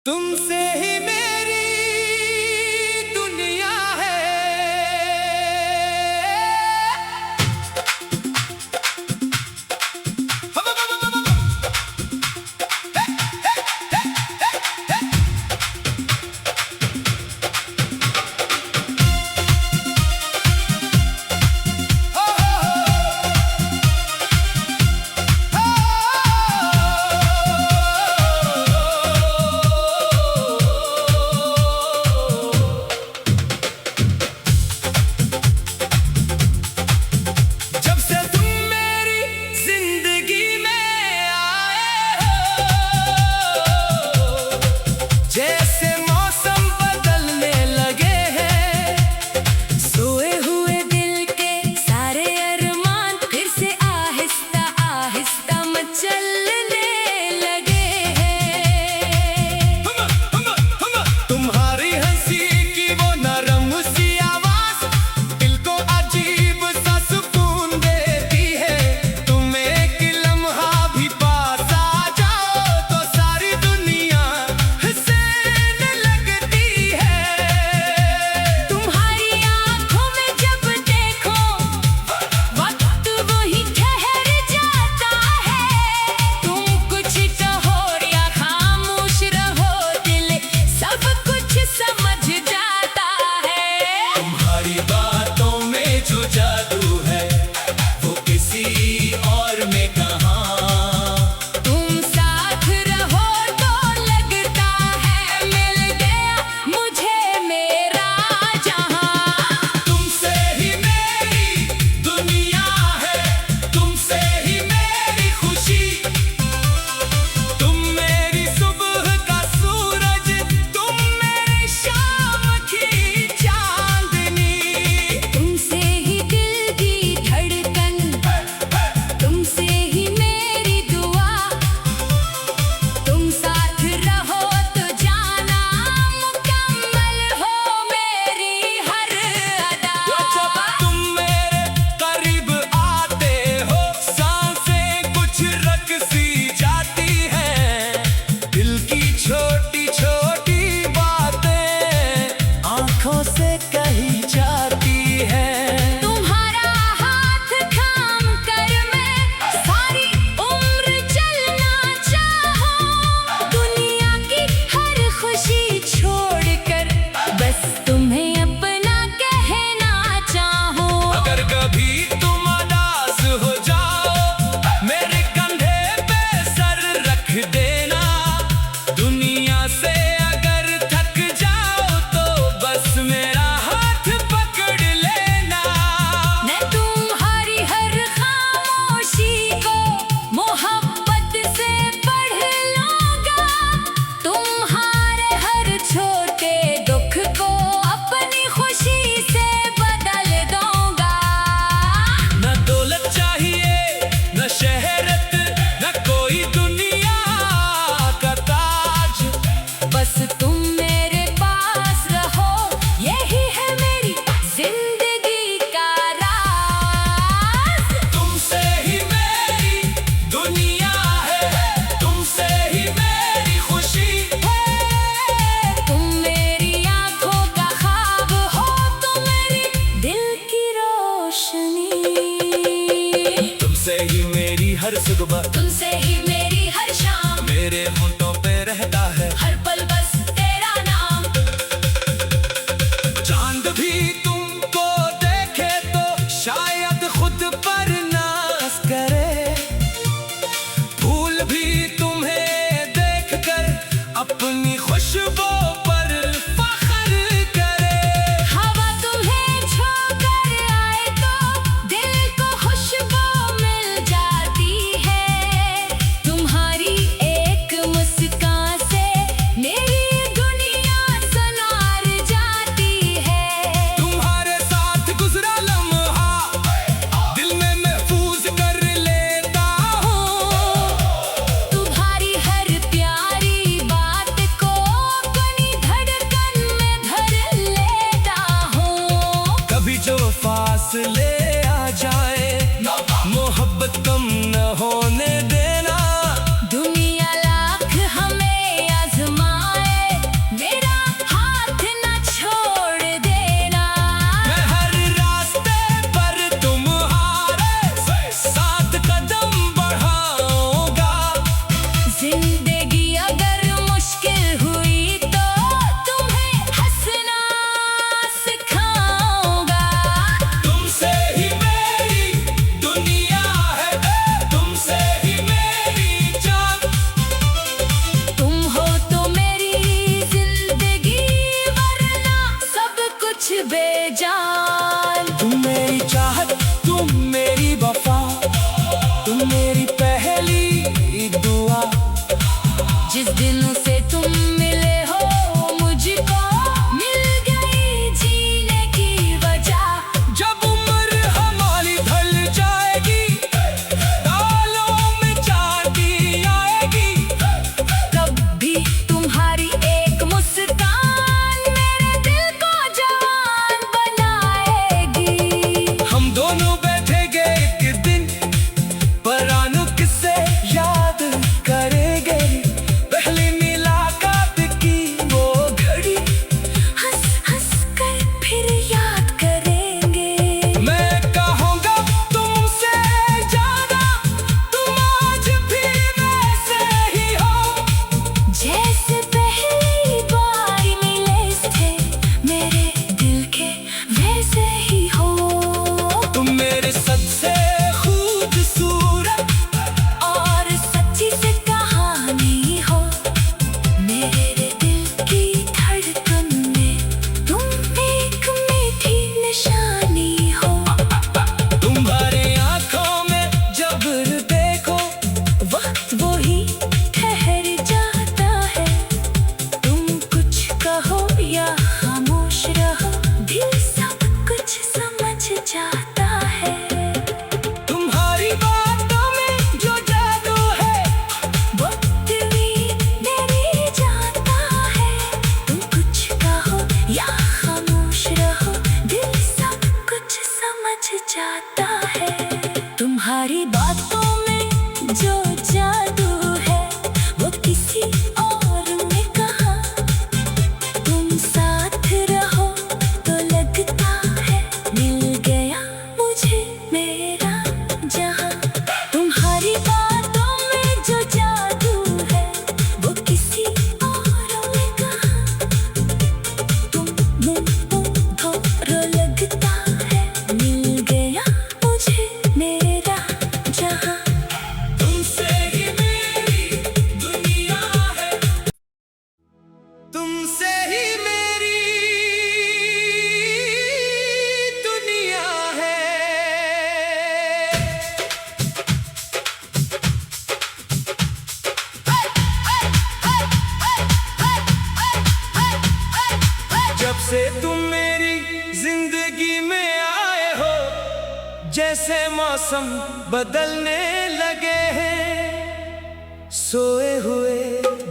तुमसे ही मेरी दुनिया है। जैसे मौसम बदलने लगे हैं, सोए हुए दिल के सारे अरमान फिर से आहिस्ता आहिस्ता मचलने लगे हैं। तुम्हारी हंसी की वो नरम सी आवाज दिल को अजीब सा सुकून देती है। तुम एक लम्हा भी पास आ जाओ तो सारी दुनिया हंसने लगती है। तुम्हारी आंखों में जब देखो वक्त वही ठहर जाता है। तुम कुछ कहो या खामोश रहो, दिल सब कुछ समझ जाता है। तुम्हारी बातों में जो जादू है वो किसी और में कहाँ। तुम साथ रहो तो लगता है मिल गया मुझे मेरा जहां। तुमसे ही मेरी दुनिया है, तुमसे ही मेरी खुशी। तुम मेरी सुबह का सूरज, तुम मेरी शाम की चांदनी। तुमसे ही दिल की धड़कन, तुमसे ही मेरी दुआ। तुम साथ रहो तो जाना मुकम्मल हो मेरी हर अदा। जब तुम मेरे करीब आते हो सांसें कुछ रक सी जाती हैं। दिल की छोटी छोटी बातें आंखों से कही जाती हैं। तुम्हारा हाथ थाम कर मैं सारी उम्र चलना चाहूं। दुनिया की हर खुशी छोड़कर बस तुम्हें अपना कहना चाहूं। अगर कभी तुम उदास हो जाओ मेरे कंधे पे सर रख देना। दुनिया से अगर थक जाओ तो बस मेरा हाथ पकड़ लेना। मैं तुम्हारी हर खामोशी को मोहब्बत से पढ़ लूंगा। तुम्हारे हर छोटे दुख को अपनी खुशी से बदल दूंगा। न दौलत चाहिए न शहरत न कोई दुनिया का ताज। बस तुम मेरे पास रहो, यही है मेरी जिंदगी का राज। तुमसे ही मेरी दुनिया है, तुमसे ही मेरी खुशी। तुम मेरी आंखों का ख्वाब हो, तुम मेरी दिल की रोशनी। तुमसे ही मेरी हर सुबह, तुमसे ही मेरी हर शाम, मेरे होंठों पे रहता है हर पल बस तेरा नाम। चांद भी तुमको देखे तो शायद खुद पर नाज करे। फूल भी तुम्हें देखकर अपनी खुशबू पर फख्र करे। हवा तुम्हें छोकर आए तो दिल को खुशबू मिल जाती है। तुम्हारी एक मुस्कान से मेरी दुनिया सनार जाती है। तुम्हारे साथ गुजरा लम्हा दिल में महफूज कर लेता हूँ। तुम्हारी हर प्यारी बात को से तुम मेरी जिंदगी में आए हो, जैसे मौसम बदलने लगे हैं। सोए हुए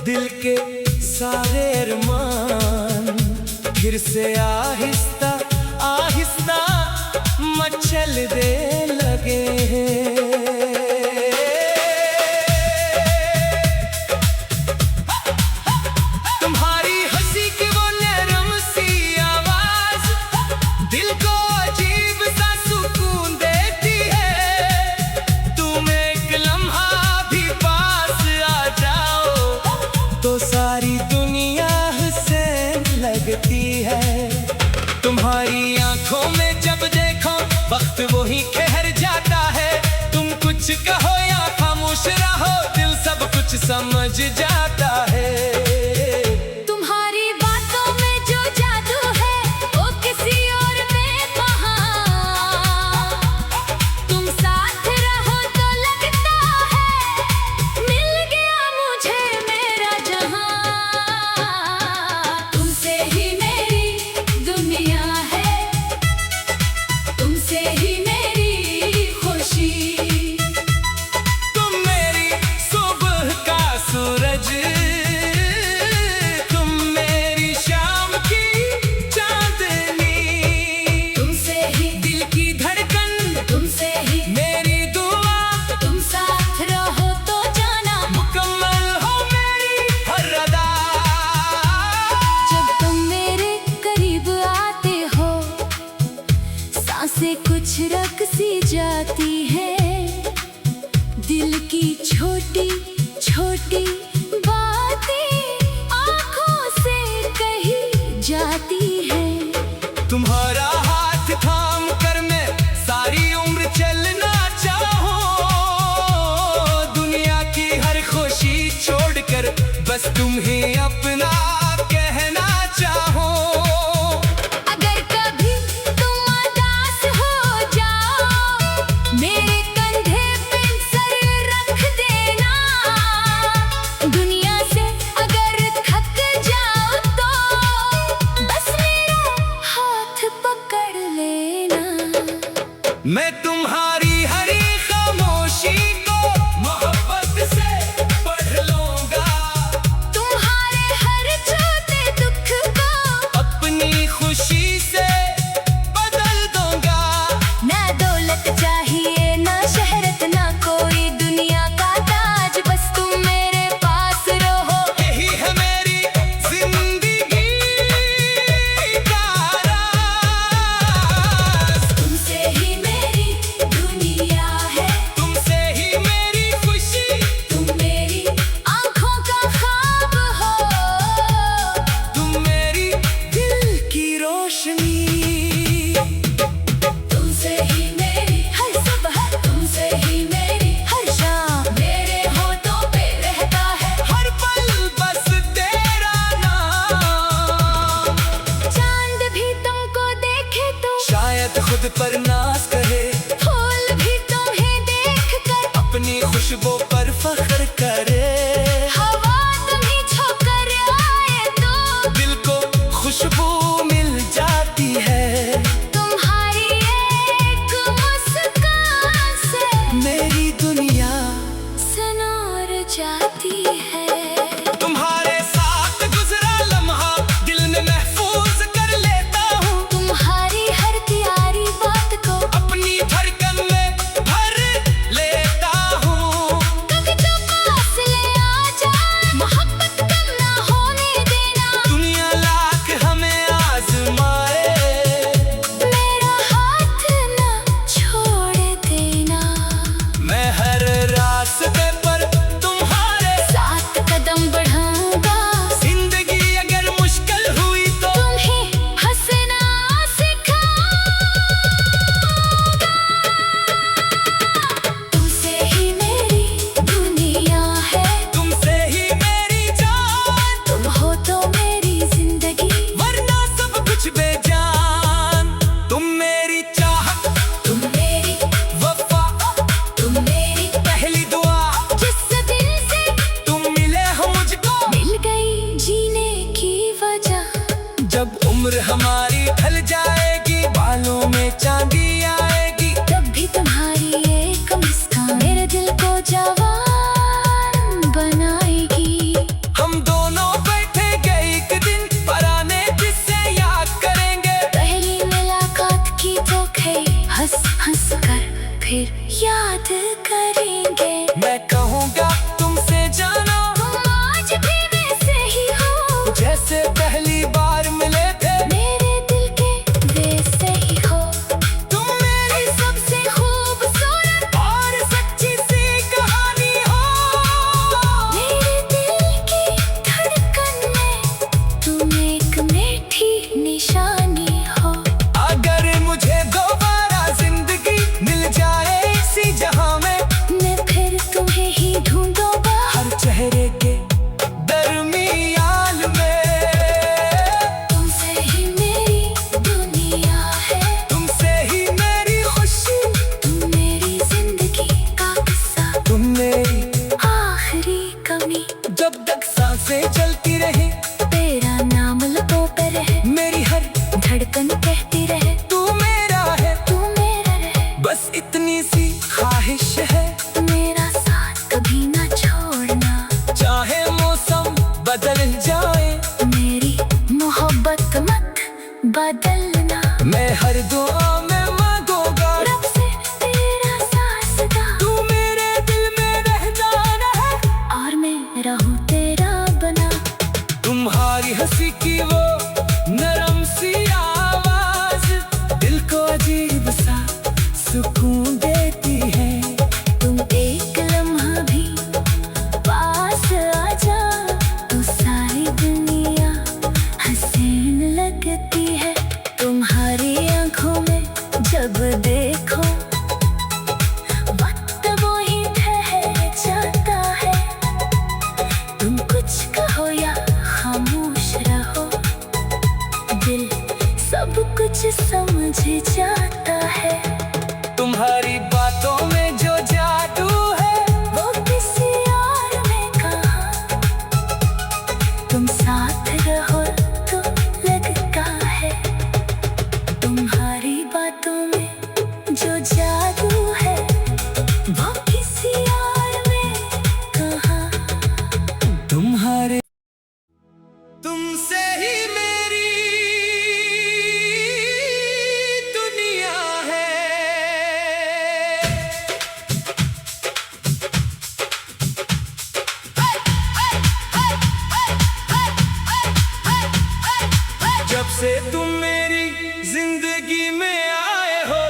दिल के सारे अरमान फिर से आहिस्ता आहिस्ता मचलने लगे हैं। तुम्हारी हंसी की वो नरम सी आवाज दिल को अजीब सा सुकून देती है। तुम एक लम्हा भी पास आ जाओ तो सारी दुनिया हंसने लगती है। तुम्हारी आंखों में जब देखो वक्त वो ही ठहर जाता है। तुम कुछ कहो या खामोश रहो, दिल सब कुछ समझ जाता है। तुम्हारी बातों में जो जादू है वो किसी और में कहाँ। तुम साथ रहो तो लगता है मिल गया मुझे मेरा जहां। तुमसे ही मेरी दुनिया है, तुमसे ही मेरी खुशी। तुम मेरी सुबह का सूरज, तुम मेरी शाम की चांदनी। तुमसे ही दिल की धड़कन, तुमसे ही मेरी दुआ, तुम साथ रहो तो जाना मुकम्मल हो मेरी हर अदा। जब तुम मेरे करीब आते हो सांसें कुछ रक सी जाती है। दिल की छोटी छोटी बातें आंखों से कही जाती है। तुम्हारा हाथ थाम कर मैं सारी उम्र चलना चाहूं। दुनिया की हर खुशी छोड़कर बस तुम ही अपना कहना चाहो। अगर कभी तुम उदास हो जाओ मेरे कंधे पे सर रख देना। दुनिया से अगर थक जाओ तो बस मेरा हाथ पकड़ लेना। मैं तुम्हारी हरी खामोशी को मोहब्बत से पढ़ लूंगा। तुम्हारे हर छोटे दुख को अपनी खुशी से बदल दूंगा। ना दौलत चाहिए ना शहरत ना कोई दुनिया का ताज, बस तुम मेरे पास रहो। यही है मेरी जिंदगी का राज। तुमसे ही मेरी दुनिया है, तुमसे ही मेरी खुशी, तुम मेरी आंखों का ख्वाब हो। तुम मेरी दिल की रोशनी। तुमसे ही मेरी हर सुबह, तुमसे ही मेरी हर शाम। मेरे होठों पे रहता है हर पल बस तेरा नाम। चांद भी तुमको देखे तो शायद खुद पर नाज करे, फूल भी तुम्हें देखकर अपनी खुशबू पर फख्र करे। हवा तुम्हें छोकर आए तो दिल को खुशबू मिल जाती है। तुम्हारी एक मुस्कान से मेरी दुनिया सनोर जाती है। तुम्हारे साथ गुजरा लम्हा दिल में महफूज कर लेता हूँ। तुम्हारी हर प्यारी बात उम्र हमारी ढल जाएगी, बालों में चांदी आएगी, तब भी तुम्हारी एक मुस्कान मेरे दिल को जवान बनाएगी। हम दोनों बैठेंगे एक दिन, पुराने किस्से याद करेंगे। पहली मुलाकात की तो हंस हंस कर फिर याद करेंगे। मैं कहूँगा तुमसे जानो, तुम आज भी वैसे ही हो जैसे पहली बार मिले थे, मेरे दिल के वैसे ही हो। तुम मेरी सबसे खूबसूरत और सच्ची सी कहानी हो। मेरे दिल की धड़कन में तुम एक मीठी निशानी हो। अगर मुझे दोबारा जिंदगी मिल जाए इसी जहां में, मैं फिर तुम्हें ही ढूंढूंगा हर चेहरे के दरमियान में। तुमसे ही मेरी दुनिया है, तुमसे ही मेरी खुशी, तुम मेरी जिंदगी का किस्सा, तुम मेरी आखिरी कमी। जब तक सांसें चलती रहे, तेरा नाम लबों पे रहे, मेरी हर धड़कन कहती रहे तू मेरा है। तू मेरा रहे। बस इतनी सी ख्वाहिश है, मेरा साथ कभी ना छोड़ना, चाहे मौसम बदल जाए, मेरी मोहब्बत मत बदलना। मैं हर दुआ में मांगूंगा, रब से तेरा सासदा, तू मेरे दिल में रहना रहे, और मैं रहूं तेरा बना। तुम्हारी हंसी की वो नरम सी आवाज दिल को अजीब सा सुकून देती है। तुम एक लम्हा भी पास आ जा, तो सारी दुनिया हसीन लगती है। तुम्हारी आंखों में जब देखो, वक्त वो ही ठहर जाता है। तुम कुछ कहो या खामोश रहो, दिल सब कुछ समझ जाता है। तुम्हारी बातों में जो जादू है, वो किसी और ने कहा, तुम साथ रहो तो लगता है। तुम्हारी बातों में जो जादू है, वो किसी और ने कहा। तुम्हारे तुमसे ही मेरी दुनिया है। जब से तुम मेरी जिंदगी में आए हो,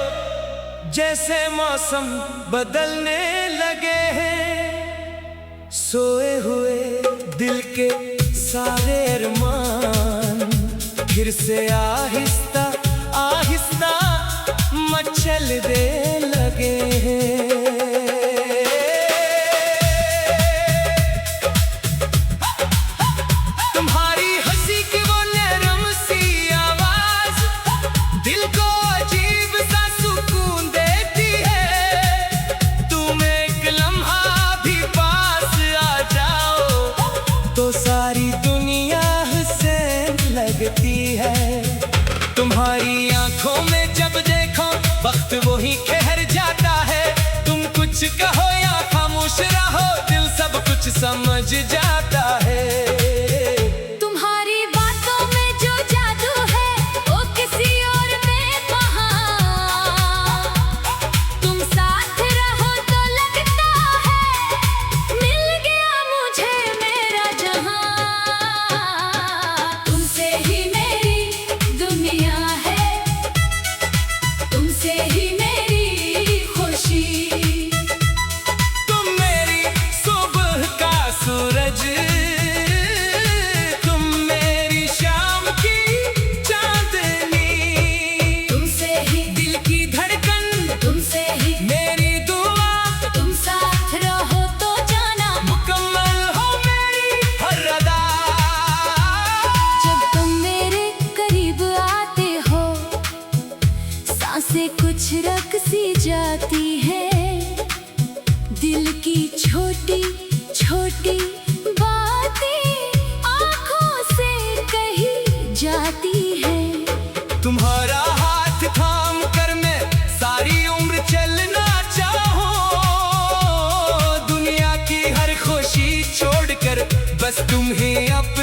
जैसे मौसम बदलने लगे हैं, सोए हुए दिल के सारे अरमान फिर से आहिस्ता आहिस्ता मचलने लगे हैं। तुम्हारी हंसी की वो नरम सी आवाज दिल को अजीब सा सुकून देती है। तुम एक लम्हा भी पास आ जाओ, तो सारी दुनिया हंसने लगती है। तुम्हारी आंखों में जब देखो, वक्त वो ही ठहर जाता है। तुम कुछ कहो या खामोश रहो, दिल सब कुछ समझ जाता है। तुम्हारी बातों में जो जादू है, वो किसी और ने कहा। तुम साथ रहो तो लगता है, मिल गया मुझे मेरा जहां। तुमसे ही मेरी दुनिया है, तुमसे ही मेरी खुशी। तुम मेरी सुबह का सूरज, तुम मेरी शाम की चांदनी। तुमसे ही दिल की धड़कन, तुमसे ही मेरी दुआ, तुम साथ रहो तो जाना, मुकम्मल हो मेरी हर अदा। जब तुम मेरे करीब आते हो, सांसें कुछ रक सी जाती है। दिल की छोटी छोटी बातें आंखों से कही जाती है। बस तुम्हें